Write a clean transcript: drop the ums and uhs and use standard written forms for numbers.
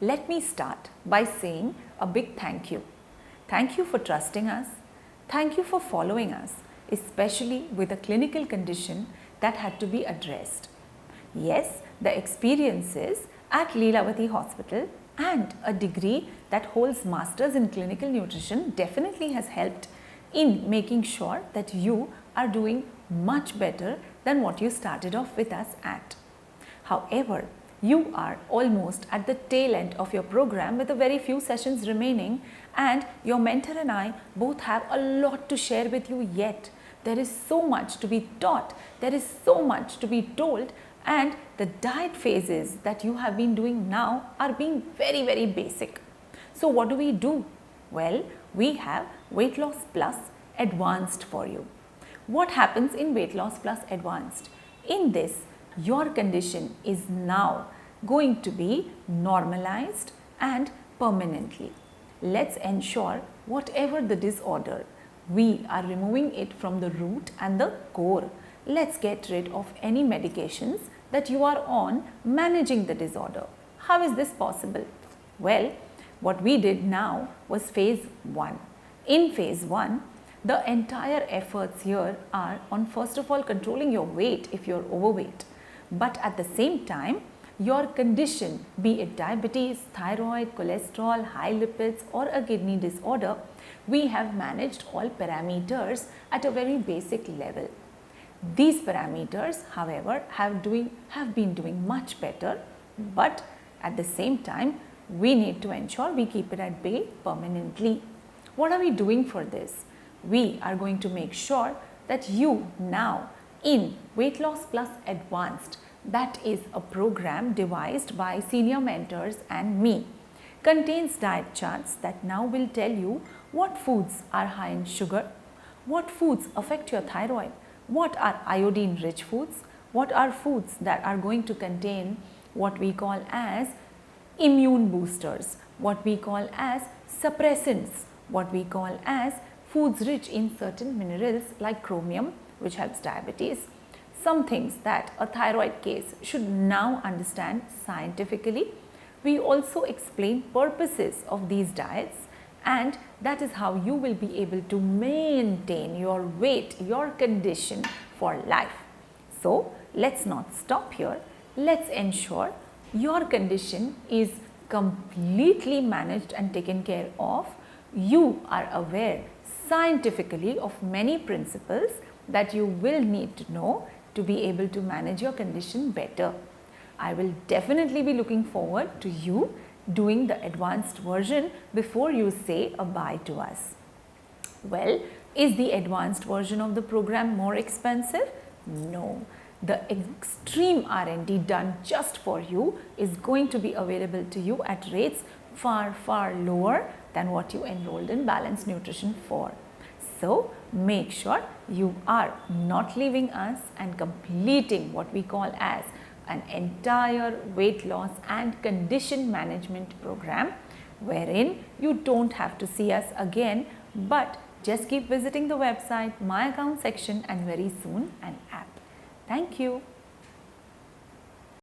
let me start by saying a big thank you. Thank you for trusting us. Thank you for following us, especially with a clinical condition that had to be addressed. Yes, the experiences at Leelavati Hospital and a degree that holds Masters in Clinical Nutrition definitely has helped in making sure that you are doing much better than what you started off with us at. However, you are almost at the tail end of your program with a very few sessions remaining, and your mentor and I both have a lot to share with you yet. There is so much to be taught, there is so much to be told, and the diet phases that you have been doing now are being very basic. So what do? Well, we have Weight Loss Plus Advanced for you. What happens in Weight Loss Plus Advanced? In this, your condition is now going to be normalized and permanently. Let's ensure whatever the disorder, we are removing it from the root and the core. Let's get rid of any medications that you are on managing the disorder. How is this possible? Well, what we did now was phase 1. In phase 1, the entire efforts here are on first of all controlling your weight if you are overweight, but at the same time your condition, be it diabetes, thyroid, cholesterol, high lipids or a kidney disorder, we have managed all parameters at a very basic level. These parameters, however, have been doing much better, but at the same time we need to ensure we keep it at bay permanently. What are we doing for this? We are going to make sure that you now in Weight Loss Plus Advanced, that is a program devised by senior mentors and me, contains diet charts that now will tell you what foods are high in sugar, what foods affect your thyroid, what are iodine rich foods, what are foods that are going to contain what we call as immune boosters, what we call as suppressants, what we call as foods rich in certain minerals like chromium, which helps diabetes. Some things that a thyroid case should now understand scientifically. We also explain purposes of these diets, and that is how you will be able to maintain your weight, your condition for life. So let's not stop here. Let's ensure your condition is completely managed and taken care of. You are aware scientifically of many principles that you will need to know to be able to manage your condition better. I will definitely be looking forward to you doing the advanced version before you say a bye to us. Well, is the advanced version of the program more expensive? No. The extreme R&D done just for you is going to be available to you at rates far lower than what you enrolled in Balanced Nutrition for. So make sure you are not leaving us and completing what we call as an entire weight loss and condition management program, wherein you don't have to see us again, but just keep visiting the website, my account section, and very soon an app. Thank you.